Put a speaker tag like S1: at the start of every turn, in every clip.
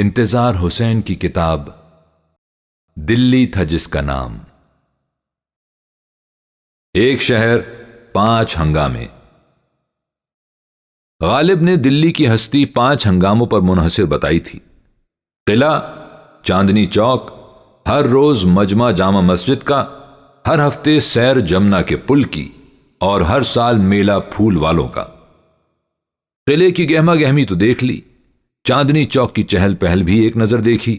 S1: انتظار حسین کی کتاب دلی تھا جس کا نام۔ ایک شہر 5 ہنگامے۔ غالب نے دلی کی ہستی 5 ہنگاموں پر منحصر بتائی تھی۔ قلعہ، چاندنی چوک، ہر روز مجمع جامع مسجد کا، ہر ہفتے سیر جمنا کے پل کی، اور ہر سال میلہ پھول والوں کا۔ قلعے کی گہما گہمی تو دیکھ لی، چاندنی چوک کی چہل پہل بھی ایک نظر دیکھی،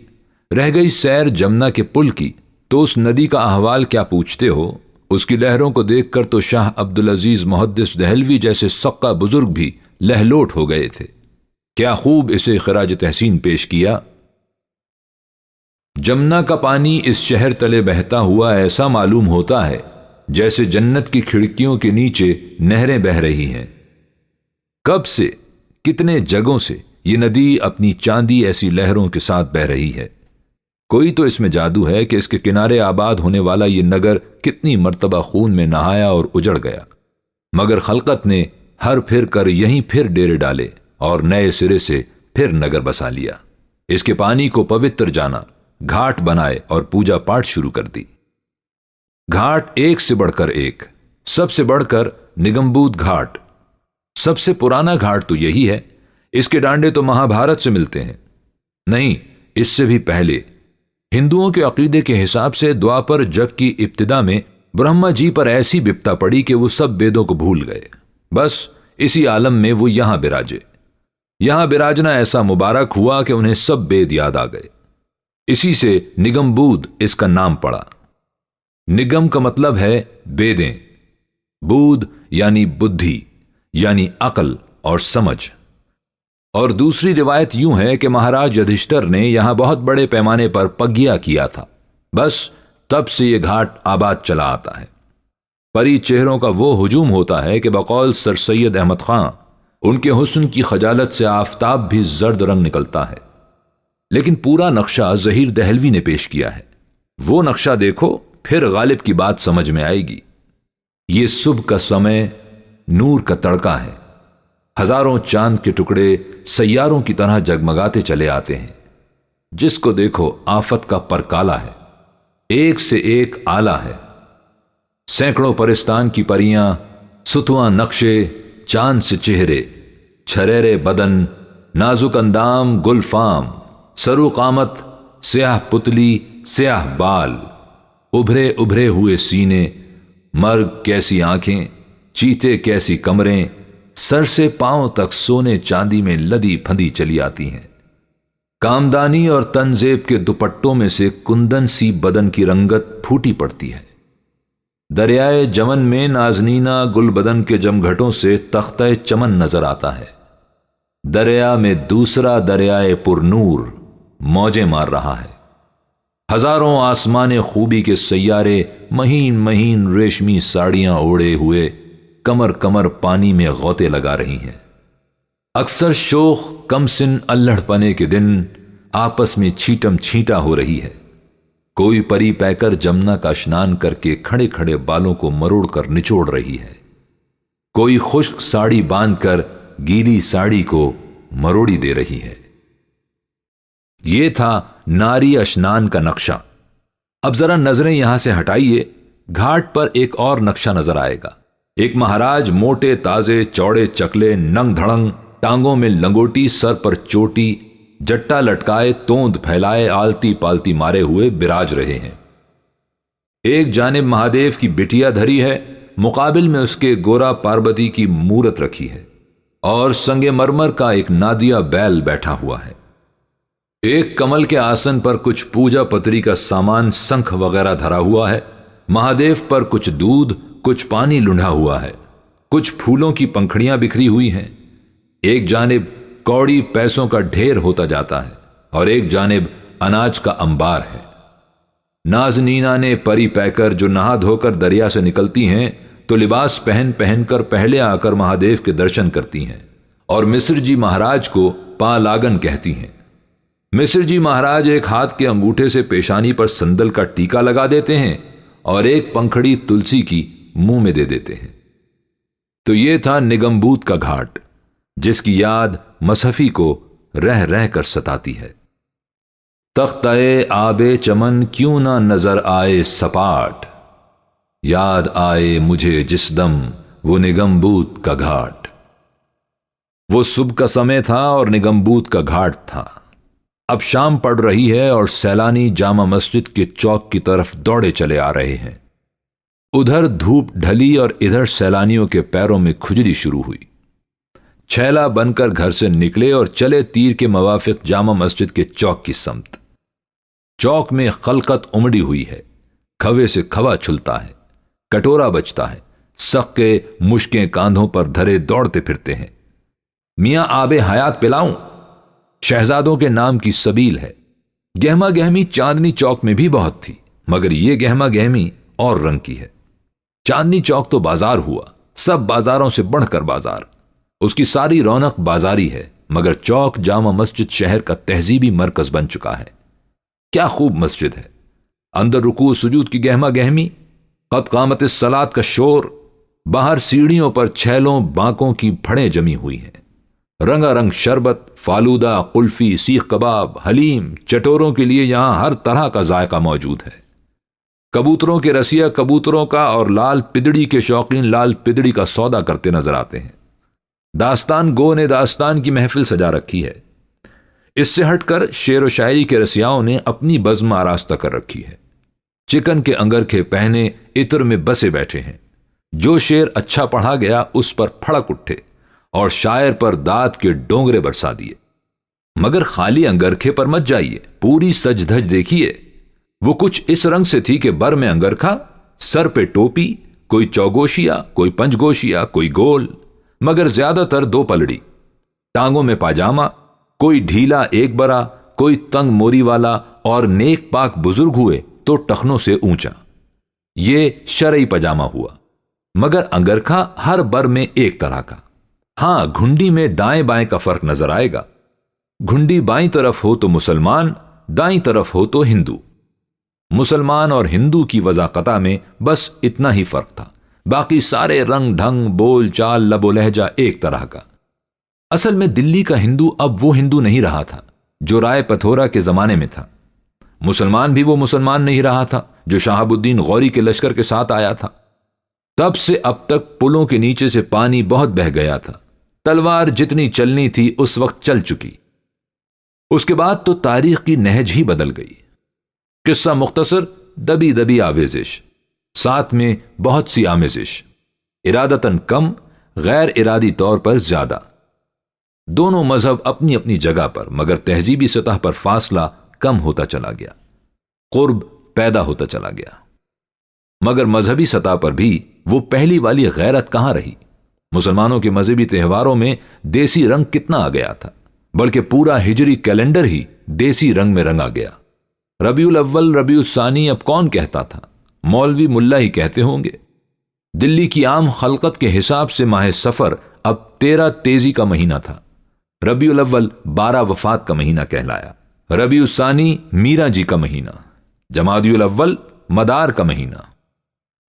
S1: رہ گئی سیر جمنا کے پل کی تو اس ندی کا احوال کیا پوچھتے ہو؟ اس کی لہروں کو دیکھ کر تو شاہ عبدالعزیز محدث دہلوی جیسے سقہ بزرگ بھی لہلوٹ ہو گئے تھے۔ کیا خوب اسے خراج تحسین پیش کیا۔ جمنا کا پانی اس شہر تلے بہتا ہوا ایسا معلوم ہوتا ہے جیسے جنت کی کھڑکیوں کے نیچے نہریں بہ رہی ہیں۔ کب سے، کتنے جگہوں سے یہ ندی اپنی چاندی ایسی لہروں کے ساتھ بہ رہی ہے۔ کوئی تو اس میں جادو ہے کہ اس کے کنارے آباد ہونے والا یہ نگر کتنی مرتبہ خون میں نہایا اور اجڑ گیا، مگر خلقت نے ہر پھر کر یہیں پھر ڈیرے ڈالے اور نئے سرے سے پھر نگر بسا لیا۔ اس کے پانی کو پوتر جانا، گھاٹ بنائے اور پوجا پاٹ شروع کر دی۔ گھاٹ ایک سے بڑھ کر ایک، سب سے بڑھ کر نگمبود گھاٹ۔ سب سے پرانا گھاٹ تو یہی ہے، اس کے ڈانڈے تو مہابھارت سے ملتے ہیں۔ نہیں، اس سے بھی پہلے ہندوؤں کے عقیدے کے حساب سے دوآپر جگ کی ابتدا میں برہما جی پر ایسی بپتا پڑی کہ وہ سب ویدوں کو بھول گئے۔ بس اسی عالم میں وہ یہاں براجے۔ یہاں براجنا ایسا مبارک ہوا کہ انہیں سب وید یاد آ گئے۔ اسی سے نگمبود اس کا نام پڑا۔ نگم کا مطلب ہے ویدیں، بود یعنی بدھی یعنی عقل اور سمجھ۔ اور دوسری روایت یوں ہے کہ مہاراج یدھشٹر نے یہاں بہت بڑے پیمانے پر پگیا کیا تھا، بس تب سے یہ گھاٹ آباد چلا آتا ہے۔ پری چہروں کا وہ ہجوم ہوتا ہے کہ بقول سر سید احمد خان ان کے حسن کی خجالت سے آفتاب بھی زرد رنگ نکلتا ہے۔ لیکن پورا نقشہ ظہیر دہلوی نے پیش کیا ہے۔ وہ نقشہ دیکھو، پھر غالب کی بات سمجھ میں آئے گی۔ یہ صبح کا سمے نور کا تڑکا ہے، ہزاروں چاند کے ٹکڑے سیاروں کی طرح جگمگاتے چلے آتے ہیں۔ جس کو دیکھو آفت کا پرکالا ہے، ایک سے ایک آلہ ہے۔ سینکڑوں پرستان کی پریاں، ستواں نقشے، چاند سے چہرے، چھریرے بدن، نازک اندام، گلفام، سرو قامت، سیاہ پتلی، سیاہ بال، ابھرے ابھرے ہوئے سینے، مرگ کیسی آنکھیں، چیتے کیسی کمریں، سر سے پاؤں تک سونے چاندی میں لدی پھندی چلی آتی ہیں۔ کامدانی اور تنزیب کے دوپٹوں میں سے کندن سی بدن کی رنگت پھوٹی پڑتی ہے۔ دریائے جمن میں نازنینا گل بدن کے جمگھٹوں سے تختہ چمن نظر آتا ہے۔ دریا میں دوسرا دریائے پر نور موجیں مار رہا ہے۔ ہزاروں آسمان خوبی کے سیارے مہین مہین ریشمی ساڑیاں اوڑے ہوئے کمر کمر پانی میں غوطے لگا رہی ہیں۔ اکثر شوخ کم سن اللڑ پنے کے دن آپس میں چھیٹم چھیٹا ہو رہی ہے۔ کوئی پری پیکر جمنا کا اشنان کر کے کھڑے کھڑے بالوں کو مروڑ کر نچوڑ رہی ہے۔ کوئی خشک ساڑی باندھ کر گیلی ساڑی کو مروڑی دے رہی ہے۔ یہ تھا ناری اشنان کا نقشہ۔ اب ذرا نظریں یہاں سے ہٹائیے، گھاٹ پر ایک اور نقشہ نظر آئے گا۔ ایک مہاراج موٹے تازے چوڑے چکلے، ننگ دھڑنگ، ٹانگوں میں لنگوٹی، سر پر چوٹی، جٹا لٹکائے، توند پھیلائے، آلتی پالتی مارے ہوئے براج رہے ہیں۔ ایک جانب مہادیو کی بٹیا دھری ہے، مقابل میں اس کے گورا پاربتی کی مورت رکھی ہے، اور سنگ مرمر کا ایک نادیا بیل بیٹھا ہوا ہے۔ ایک کمل کے آسن پر کچھ پوجا پتری کا سامان سنکھ وغیرہ دھرا ہوا ہے۔ مہادیو پر کچھ دودھ، کچھ پانی لنڈھا ہوا ہے، کچھ پھولوں کی پنکھڑیاں بکھری ہوئی ہیں۔ ایک جانب کوڑی پیسوں کا ڈھیر ہوتا جاتا ہے اور ایک جانب اناج کا انبار ہے۔ نازنینا نے پری پیکر جو نہا دھو کر دریا سے نکلتی ہیں تو لباس پہن پہن کر پہلے آ کر مہادیو کے درشن کرتی ہیں، اور مصر جی مہاراج کو پا لاگن کہتی ہیں۔ مصر جی مہاراج ایک ہاتھ کے انگوٹھے سے پیشانی پر سندل کا ٹیکا لگا دیتے ہیں اور ایک پنکھڑی تلسی کی منہ میں دے دیتے ہیں۔ تو یہ تھا نگمبود کا گھاٹ، جس کی یاد مصحفی کو رہ رہ کر ستاتی ہے۔ تختہ آب چمن کیوں نہ نظر آئے سپاٹ، یاد آئے مجھے جس دم وہ نگمبود کا گھاٹ۔ وہ صبح کا سمے تھا اور نگمبود کا گھاٹ تھا۔ اب شام پڑ رہی ہے اور سیلانی جامع مسجد کے چوک کی طرف دوڑے چلے آ رہے ہیں۔ ادھر دھوپ ڈھلی اور ادھر سیلانیوں کے پیروں میں کھجلی شروع ہوئی۔ چھیلا بن کر گھر سے نکلے اور چلے تیر کے موافق جامع مسجد کے چوک کی سمت۔ چوک میں خلقت امڑی ہوئی ہے، کھوے سے کھوا چھلتا ہے، کٹورا بجتا ہے، سکے مشکیں کاندھوں پر دھرے دوڑتے پھرتے ہیں۔ میاں آب حیات پلاؤں، شہزادوں کے نام کی سبیل ہے۔ گہما گہمی چاندنی چوک میں بھی بہت تھی، مگر یہ گہما گہمی اور رنگ کی ہے۔ چاندنی چوک تو بازار ہوا، سب بازاروں سے بڑھ کر بازار۔ اس کی ساری رونق بازاری ہے، مگر چوک جامع مسجد شہر کا تہذیبی مرکز بن چکا ہے۔ کیا خوب مسجد ہے، اندر رکوع سجود کی گہما گہمی، قد قامت الصلاۃ کا شور، باہر سیڑھیوں پر چھیلوں بانکوں کی پھڑیں جمی ہوئی ہیں، رنگا رنگ شربت، فالودہ، قلفی، سیخ کباب، حلیم، چٹوروں کے لیے یہاں ہر طرح کا ذائقہ موجود ہے۔ کبوتروں کے رسیا کبوتروں کا اور لال پدڑی کے شوقین لال پدڑی کا سودا کرتے نظر آتے ہیں۔ داستان گو نے داستان کی محفل سجا رکھی ہے۔ اس سے ہٹ کر شعر و شاعری کے رسیاؤں نے اپنی بزم آراستہ کر رکھی ہے۔ چکن کے انگرکھے پہنے عطر میں بسے بیٹھے ہیں۔ جو شعر اچھا پڑھا گیا اس پر پھڑک اٹھے اور شاعر پر داد کے ڈونگرے برسا دیے۔ مگر خالی انگرکھے پر مت جائیے، پوری سج دھج دیکھیے۔ وہ کچھ اس رنگ سے تھی کہ بر میں انگرکھا، سر پہ ٹوپی، کوئی چوگوشیا، کوئی پنجگوشیا، کوئی گول، مگر زیادہ تر دو پلڑی، ٹانگوں میں پاجامہ، کوئی ڈھیلا ایک برا، کوئی تنگ موری والا، اور نیک پاک بزرگ ہوئے تو ٹخنوں سے اونچا۔ یہ شرعی پاجامہ ہوا، مگر انگرکھا ہر بر میں ایک طرح کا۔ ہاں، گھنڈی میں دائیں بائیں کا فرق نظر آئے گا۔ گھنڈی بائیں طرف ہو تو مسلمان، دائیں طرف ہو تو ہندو۔ مسلمان اور ہندو کی وضاقتہ میں بس اتنا ہی فرق تھا، باقی سارے رنگ ڈھنگ، بول چال، لب و لہجہ ایک طرح کا۔ اصل میں دلی کا ہندو اب وہ ہندو نہیں رہا تھا جو رائے پتھورا کے زمانے میں تھا۔ مسلمان بھی وہ مسلمان نہیں رہا تھا جو شہاب الدین غوری کے لشکر کے ساتھ آیا تھا۔ تب سے اب تک پلوں کے نیچے سے پانی بہت بہہ گیا تھا۔ تلوار جتنی چلنی تھی اس وقت چل چکی۔ اس کے بعد تو تاریخ کی نہج ہی بدل گئی۔ قصہ مختصر، دبی دبی آویزش، ساتھ میں بہت سی آمیزش، ارادتاً کم، غیر ارادی طور پر زیادہ۔ دونوں مذہب اپنی اپنی جگہ پر، مگر تہذیبی سطح پر فاصلہ کم ہوتا چلا گیا، قرب پیدا ہوتا چلا گیا۔ مگر مذہبی سطح پر بھی وہ پہلی والی غیرت کہاں رہی؟ مسلمانوں کے مذہبی تہواروں میں دیسی رنگ کتنا آ گیا تھا، بلکہ پورا ہجری کیلنڈر ہی دیسی رنگ میں رنگا گیا۔ ربیع الاول، ربیع الثانی اب کون کہتا تھا؟ مولوی ملا ہی کہتے ہوں گے۔ دلی کی عام خلقت کے حساب سے ماہ سفر اب 13 تیزی کا مہینہ تھا۔ ربیع الاول 12 وفات کا مہینہ کہلایا، ربیع الثانی میرا جی کا مہینہ، جمادی الاول مدار کا مہینہ،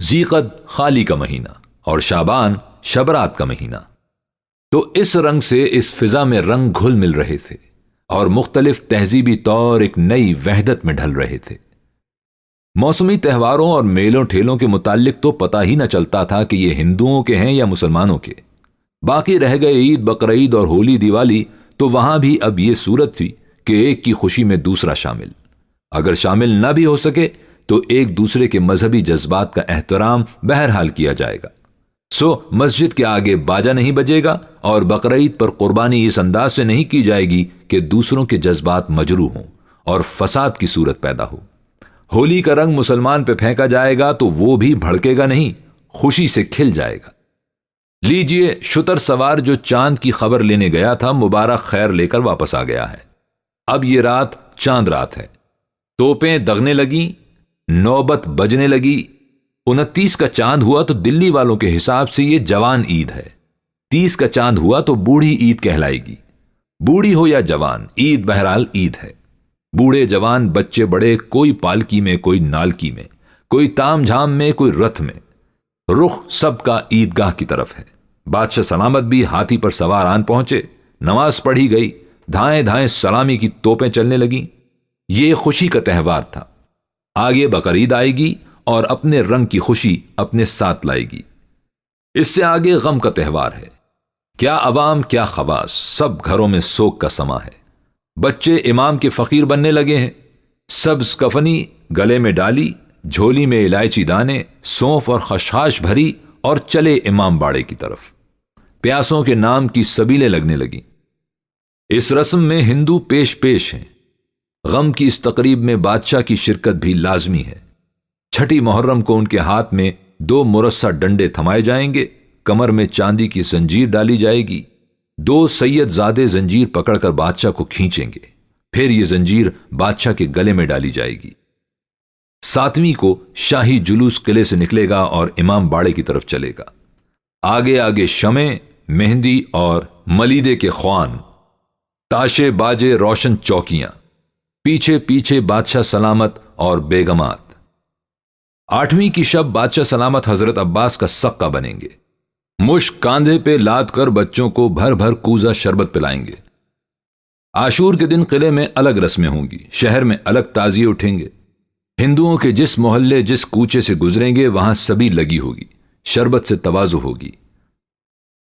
S1: ذیقد خالی کا مہینہ، اور شعبان شبرات کا مہینہ۔ تو اس رنگ سے اس فضا میں رنگ گھل مل رہے تھے اور مختلف تہذیبی طور ایک نئی وحدت میں ڈھل رہے تھے۔ موسمی تہواروں اور میلوں ٹھیلوں کے متعلق تو پتہ ہی نہ چلتا تھا کہ یہ ہندوؤں کے ہیں یا مسلمانوں کے۔ باقی رہ گئے عید، بقرعید اور ہولی دیوالی، تو وہاں بھی اب یہ صورت تھی کہ ایک کی خوشی میں دوسرا شامل۔ اگر شامل نہ بھی ہو سکے تو ایک دوسرے کے مذہبی جذبات کا احترام بہرحال کیا جائے گا۔ سو مسجد کے آگے باجا نہیں بجے گا اور بقرعید پر قربانی اس انداز سے نہیں کی جائے گی کہ دوسروں کے جذبات مجروح ہوں اور فساد کی صورت پیدا ہو۔ ہولی کا رنگ مسلمان پہ پھینکا جائے گا تو وہ بھی بھڑکے گا نہیں، خوشی سے کھل جائے گا۔ لیجئے، شتر سوار جو چاند کی خبر لینے گیا تھا مبارک خیر لے کر واپس آ گیا ہے۔ اب یہ رات چاند رات ہے۔ توپیں دغنے لگیں، نوبت بجنے لگی۔ 29 کا چاند ہوا تو دلی والوں کے حساب سے یہ جوان عید ہے۔ 30 کا چاند ہوا تو بوڑھی عید کہلائے گی۔ بوڑھی ہو یا جوان، عید بہرحال عید ہے۔ بوڑھے جوان بچے بڑے، کوئی پالکی میں، کوئی نالکی میں، کوئی تام جھام میں، کوئی رتھ میں، رخ سب کا عیدگاہ کی طرف ہے۔ بادشاہ سلامت بھی ہاتھی پر سوار آن پہنچے، نماز پڑھی گئی، دھائیں دھائیں سلامی کی توپیں چلنے لگیں۔ یہ خوشی کا تہوار تھا۔ آگے بقرعید آئے گی اور اپنے رنگ کی خوشی اپنے ساتھ لائے گی۔ اس سے آگے غم کا تہوار ہے۔ کیا عوام کیا خواص، سب گھروں میں سوگ کا سما ہے۔ بچے امام کے فقیر بننے لگے ہیں۔ سبز کفنی گلے میں ڈالی، جھولی میں الائچی دانے، سونف اور خشخاش بھری اور چلے امام باڑے کی طرف۔ پیاسوں کے نام کی سبیلیں لگنے لگیں۔ اس رسم میں ہندو پیش پیش ہیں۔ غم کی اس تقریب میں بادشاہ کی شرکت بھی لازمی ہے۔ چھٹی محرم کو ان کے ہاتھ میں 2 مرصع ڈنڈے تھمائے جائیں گے، کمر میں چاندی کی زنجیر ڈالی جائے گی۔ 2 سید زادے زنجیر پکڑ کر بادشاہ کو کھینچیں گے، پھر یہ زنجیر بادشاہ کے گلے میں ڈالی جائے گی۔ 7ویں کو شاہی جلوس قلعے سے نکلے گا اور امام باڑے کی طرف چلے گا۔ آگے آگے شمع، مہندی اور ملیدے کے خوان، تاشے باجے، روشن چوکیاں، پیچھے پیچھے بادشاہ سلامت اور بیگمات۔ 8ویں کی شب بادشاہ سلامت حضرت عباس کا سقہ بنیں گے۔ مشک کاندھے پہ لاد کر بچوں کو بھر بھر کوزہ شربت پلائیں گے۔ عاشور کے دن قلعے میں الگ رسمیں ہوں گی، شہر میں الگ تعزیے اٹھیں گے۔ ہندوؤں کے جس محلے جس کوچے سے گزریں گے وہاں سبھی لگی ہوگی، شربت سے تواضع ہوگی۔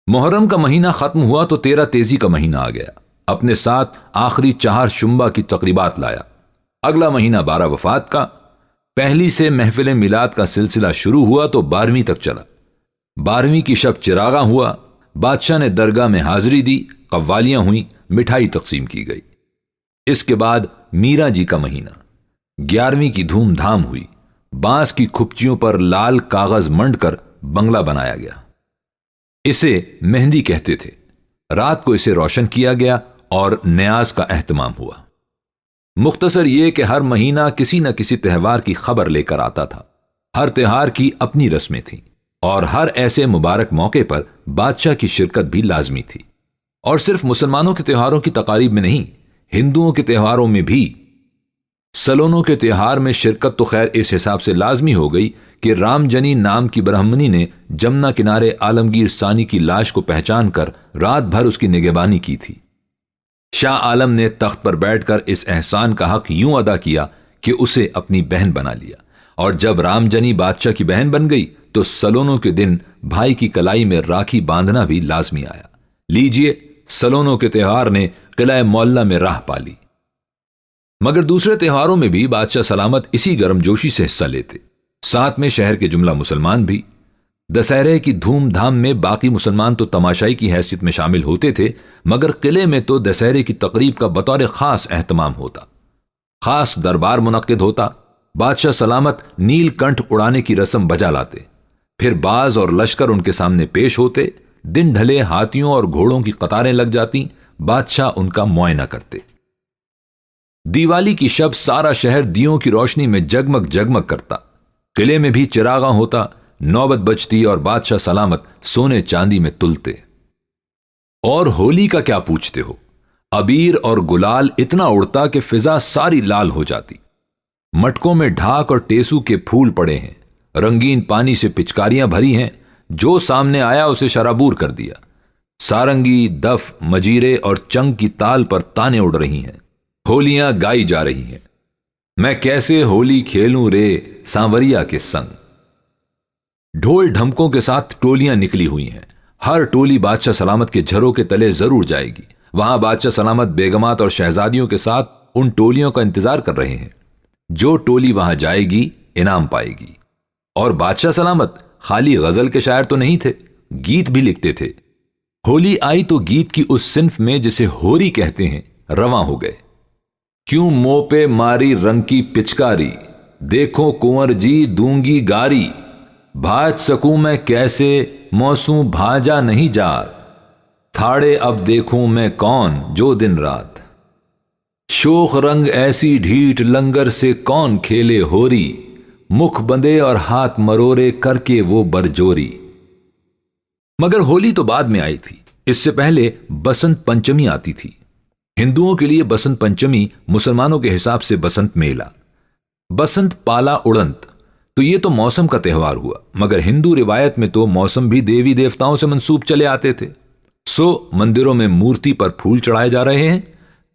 S1: محرم کا مہینہ ختم ہوا تو 13 تیزی کا مہینہ آ گیا، اپنے ساتھ آخری 4 شمبہ کی تقریبات لایا۔ اگلا مہینہ 12 وفات کا، پہلی سے محفل میلاد کا سلسلہ شروع ہوا تو 12ویں تک چلا۔ 12ویں کی شب چراغاں ہوا، بادشاہ نے درگاہ میں حاضری دی، قوالیاں ہوئیں، مٹھائی تقسیم کی گئی۔ اس کے بعد میرا جی کا مہینہ، 11ویں کی دھوم دھام ہوئی، بانس کی کھپچیوں پر لال کاغذ منڈ کر بنگلہ بنایا گیا۔ اسے مہندی کہتے تھے۔ رات کو اسے روشن کیا گیا اور نیاز کا اہتمام ہوا۔ مختصر یہ کہ ہر مہینہ کسی نہ کسی تہوار کی خبر لے کر آتا تھا۔ ہر تہوار کی اپنی رسمیں تھیں اور ہر ایسے مبارک موقع پر بادشاہ کی شرکت بھی لازمی تھی۔ اور صرف مسلمانوں کے تہواروں کی تقاریب میں نہیں، ہندوؤں کے تہواروں میں بھی۔ سلونوں کے تہوار میں شرکت تو خیر اس حساب سے لازمی ہو گئی کہ رام جنی نام کی برہمنی نے جمنا کنارے عالمگیر ثانی کی لاش کو پہچان کر رات بھر اس کی نگہبانی کی تھی۔ شاہ عالم نے تخت پر بیٹھ کر اس احسان کا حق یوں ادا کیا کہ اسے اپنی بہن بنا لیا، اور جب رام جنی بادشاہ کی بہن بن گئی تو سلونوں کے دن بھائی کی کلائی میں راکھی باندھنا بھی لازمی آیا۔ لیجئے، سلونوں کے تہوار نے قلعہ معلیٰ میں راہ پالی۔ مگر دوسرے تہواروں میں بھی بادشاہ سلامت اسی گرم جوشی سے حصہ لیتے، ساتھ میں شہر کے جملہ مسلمان بھی۔ دسہرے کی دھوم دھام میں باقی مسلمان تو تماشائی کی حیثیت میں شامل ہوتے تھے، مگر قلعے میں تو دسہرے کی تقریب کا بطور خاص اہتمام ہوتا، خاص دربار منعقد ہوتا۔ بادشاہ سلامت نیل کنٹھ اڑانے کی رسم بجا لاتے، پھر باز اور لشکر ان کے سامنے پیش ہوتے۔ دن ڈھلے ہاتھیوں اور گھوڑوں کی قطاریں لگ جاتی، بادشاہ ان کا معائنہ کرتے۔ دیوالی کی شب سارا شہر دیوں کی روشنی میں جگمگ جگمگ کرتا، قلعے میں بھی چراغاں ہوتا، نوبت بجتی اور بادشاہ سلامت سونے چاندی میں تلتے۔ اور ہولی کا کیا پوچھتے ہو؟ ابیر اور گلال اتنا اڑتا کہ فضا ساری لال ہو جاتی۔ مٹکوں میں ڈھاک اور ٹیسو کے پھول پڑے ہیں، رنگین پانی سے پچکاریاں بھری ہیں، جو سامنے آیا اسے شرابور کر دیا۔ سارنگی، دف، مجیرے اور چنگ کی تال پر تانے اڑ رہی ہیں، ہولیاں گائی جا رہی ہیں۔ میں کیسے ہولی کھیلوں رے سانوریا کے سنگ۔ ڈھول ڈھمکوں کے ساتھ ٹولیاں نکلی ہوئی ہیں، ہر ٹولی بادشاہ سلامت کے جھروں کے تلے ضرور جائے گی۔ وہاں بادشاہ سلامت بیگمات اور شہزادیوں کے ساتھ ان ٹولیوں کا انتظار کر رہے ہیں۔ جو ٹولی وہاں جائے گی انعام پائے گی۔ اور بادشاہ سلامت خالی غزل کے شاعر تو نہیں تھے، گیت بھی لکھتے تھے۔ ہولی آئی تو گیت کی اس صنف میں جسے ہوری کہتے ہیں رواں ہو گئے۔ کیوں منہ پہ ماری رنگ کی پچکاری، دیکھو کنور جی دوں گی گاری، بھاج سکوں میں کیسے موسوں بھاجا نہیں جات، تھاڑے اب دیکھوں میں کون جو دن رات، شوخ رنگ ایسی ڈھیٹ لنگر سے کون کھیلے ہوری، مکھ بندے اور ہاتھ مرورے کر کے وہ برجوری۔ مگر ہولی تو بعد میں آئی تھی، اس سے پہلے بسنت پنچمی آتی تھی۔ ہندوؤں کے لیے بسنت پنچمی، مسلمانوں کے حساب سے بسنت میلہ۔ بسنت پالا اڑنت، تو یہ تو موسم کا تہوار ہوا، مگر ہندو روایت میں تو موسم بھی دیوی دیوتاؤں سے منسوب چلے آتے تھے۔ سو مندروں میں مورتی پر پھول چڑھائے جا رہے ہیں،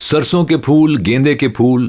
S1: سرسوں کے پھول، گیندے کے پھول،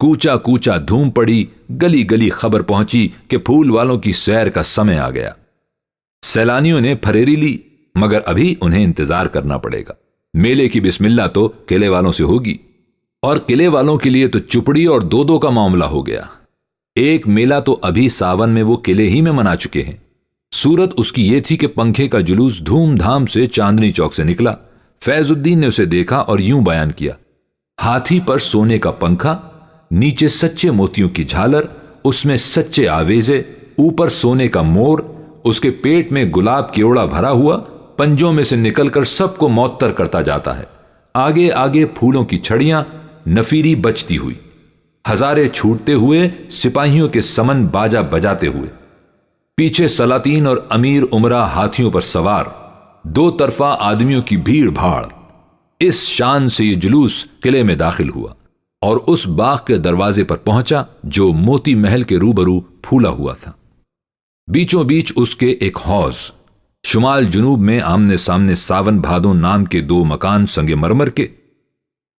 S1: کوچا کوچا دھوم پڑی، گلی گلی خبر پہنچی کہ پھول والوں کی سیر کا سمے آ گیا۔ سیلانیوں نے پھریری لی، مگر ابھی انہیں انتظار کرنا پڑے گا۔ میلے کی بسم اللہ تو قلعے والوں سے ہوگی، اور قلعے والوں کے لیے تو چپڑی اور دو دو کا معاملہ ہو گیا۔ ایک میلہ تو ابھی ساون میں وہ قلعے ہی میں منا چکے ہیں۔ صورت اس کی یہ تھی کہ پنکھے کا جلوس دھوم دھام سے چاندنی چوک سے نکلا۔ فیض الدین نے اسے دیکھا اور یوں بیان کیا: ہاتھی پر سونے کا پنکھا، نیچے سچے موتیوں کی جھالر، اس میں سچے آویزے، اوپر سونے کا مور، اس کے پیٹ میں گلاب کیوڑا بھرا ہوا، پنجوں میں سے نکل کر سب کو معطر کرتا جاتا ہے۔ آگے آگے پھولوں کی چھڑیاں نفیری بجتی ہوئی، ہزارے چھوٹتے ہوئے، سپاہیوں کے سمن باجا بجاتے ہوئے، پیچھے سلاطین اور امیر امرا ہاتھیوں پر سوار، دو طرفہ آدمیوں کی بھیڑ بھاڑ۔ اس شان سے یہ جلوس قلعے میں داخل ہوا اور اس باغ کے دروازے پر پہنچا جو موتی محل کے روبرو پھولا ہوا تھا۔ بیچوں بیچ اس کے ایک حوض، شمال جنوب میں آمنے سامنے ساون بھادوں نام کے دو مکان سنگ مرمر کے۔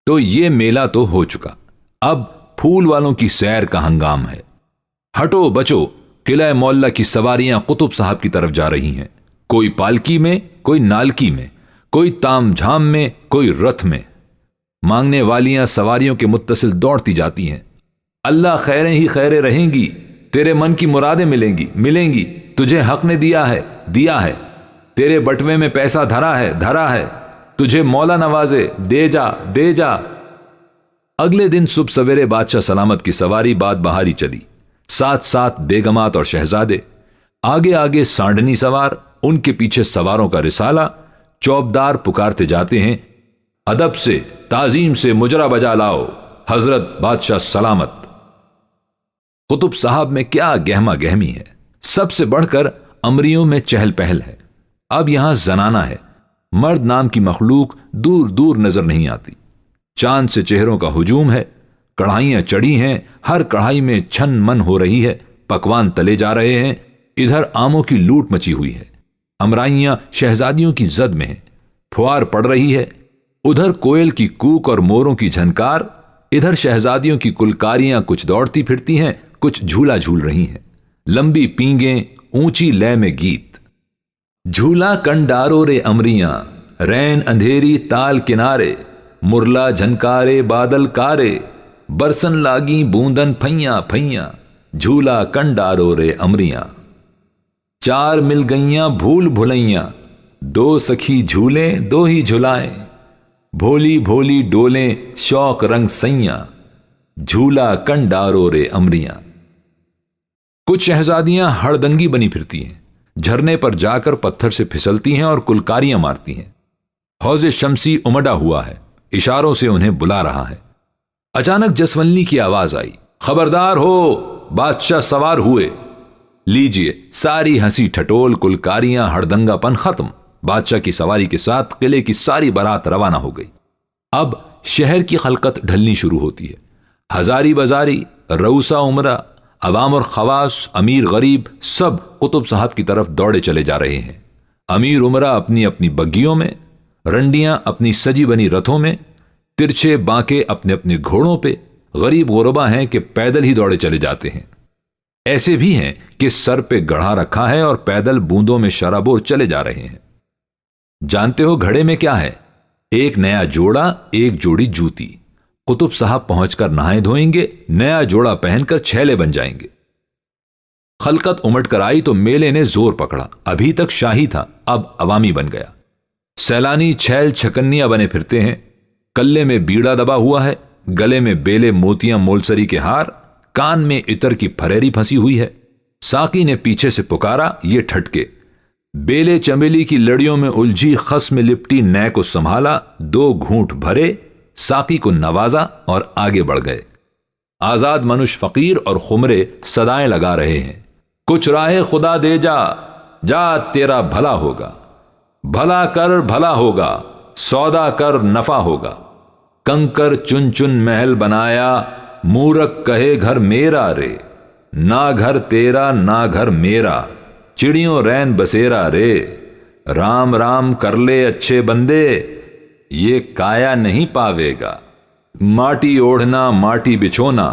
S1: تو یہ میلہ تو ہو چکا، اب پھول والوں کی سیر کا ہنگام ہے۔ ہٹو بچو، قلعہ معلیٰ کی سواریاں قطب صاحب کی طرف جا رہی ہیں، کوئی پالکی میں، کوئی نالکی میں، کوئی تام جھام میں، کوئی رتھ میں۔ مانگنے والیاں سواریوں کے متصل دوڑتی جاتی ہیں۔ اللہ خیریں ہی خیریں رہیں گی، تیرے من کی مرادیں ملیں گی، تجھے حق نے دیا ہے، تیرے بٹوے میں پیسہ دھرا ہے، تجھے مولا نوازے، دے جا۔ اگلے دن صبح سویرے بادشاہ سلامت کی سواری باد بہاری چلی، ساتھ ساتھ بیگمات اور شہزادے، آگے آگے سانڈنی سوار، ان کے پیچھے سواروں کا رسالہ، چوبدار پکارتے جاتے ہیں: ادب سے، تعظیم سے مجرا بجا لاؤ، حضرت بادشاہ سلامت۔ قطب صاحب میں کیا گہما گہمی ہے، سب سے بڑھ کر امریوں میں چہل پہل ہے۔ اب یہاں زنانہ ہے، مرد نام کی مخلوق دور دور نظر نہیں آتی۔ چاند سے چہروں کا ہجوم ہے، کڑھائیاں چڑھی ہیں، ہر کڑھائی میں چھن من ہو رہی ہے، پکوان تلے جا رہے ہیں۔ ادھر آموں کی لوٹ مچی ہوئی ہے، امرائیاں شہزادیوں کی زد میں ہیں، پھوار پڑ رہی ہے۔ ادھر کوئل کی کوک اور موروں کی جھنکار، ادھر شہزادیوں کی کلکاریاں کچھ دوڑتی پھرتی ہیں، کچھ جھولا جھول رہی ہیں، لمبی پینگیں، اونچی لے میں گیت۔ جھولا کنڈارو رے امریاں، رین اندھیری تال کنارے، مرلا جھنکارے بادل کارے، برسن لاگی بوندن پھیاں پھیاں، جھولا کنڈارو رے امریاں۔ چار مل گئیاں بھول بھلائیاں، دو سکھی جھولیں دو ہی جھلائیں، بھولی بھولی ڈولیں شوق رنگ سیاں، جھولا کنڈارو رے امریاں۔ کچھ شہزادیاں ہڑدنگی بنی پھرتی ہیں، جھرنے پر جا کر پتھر سے پھسلتی ہیں اور کلکاریاں مارتی ہیں۔ حوض شمسی امڈا ہوا ہے، اشاروں سے انہیں بلا رہا ہے۔ اچانک جسولنی کی آواز آئی: خبردار ہو، بادشاہ سوار ہوئے۔ لیجئے، ساری ہنسی ٹھٹول، کلکاریاں، ہڑدنگا پن ختم۔ بادشاہ کی سواری کے ساتھ قلعے کی ساری بارات روانہ ہو گئی۔ اب شہر کی خلقت ڈھلنی شروع ہوتی ہے۔ ہزاری بازاری، رؤسا عمرہ، عوام اور خواص، امیر غریب، سب قطب صاحب کی طرف دوڑے چلے جا رہے ہیں۔ امیر عمرہ اپنی اپنی بگیوں میں، رنڈیاں اپنی سجی بنی رتھوں میں، ترچھے بانکے اپنے اپنے گھوڑوں پہ، غریب غربا ہیں کہ پیدل ہی دوڑے چلے جاتے ہیں۔ ایسے بھی ہیں کہ سر پہ گڑھا رکھا ہے اور پیدل بوندوں میں شرابور چلے جا رہے ہیں۔ جانتے ہو گھڑے میں کیا ہے؟ ایک نیا جوڑا، ایک جوڑی جوتی۔ قطب صاحب پہنچ کر نہائے دھوئیں گے، نیا جوڑا پہن کر چھیلے بن جائیں گے۔ خلقت امٹ کر آئی تو میلے نے زور پکڑا۔ ابھی تک شاہی تھا، اب عوامی بن گیا۔ سیلانی چھیل چھکنیاں بنے پھرتے ہیں، کلے میں بیڑا دبا ہوا ہے، گلے میں بیلے موتیاں مولسری کے ہار، کان میں عطر کی پھریری پھنسی ہوئی ہے۔ ساقی نے پیچھے سے پکارا، یہ ٹھٹکے۔ بیلے چمیلی کی لڑیوں میں الجھی خس میں لپٹی نئے کو سنبھالا، دو گھونٹ بھرے، ساقی کو نوازا اور آگے بڑھ گئے۔ آزاد منش فقیر اور خمرے صدائیں لگا رہے ہیں: کچھ راہ خدا دے جا، جا تیرا بھلا ہوگا، بھلا کر بھلا ہوگا، سودا کر نفع ہوگا۔ کنکر چن چن محل بنایا، مورک کہے گھر میرا رے، نہ گھر تیرا نہ گھر میرا، چڑیوں رین بسیرا رے۔ رام رام کر لے اچھے بندے، یہ کایا نہیں پاوے گا، ماٹی اوڑھنا ماٹی بچھونا،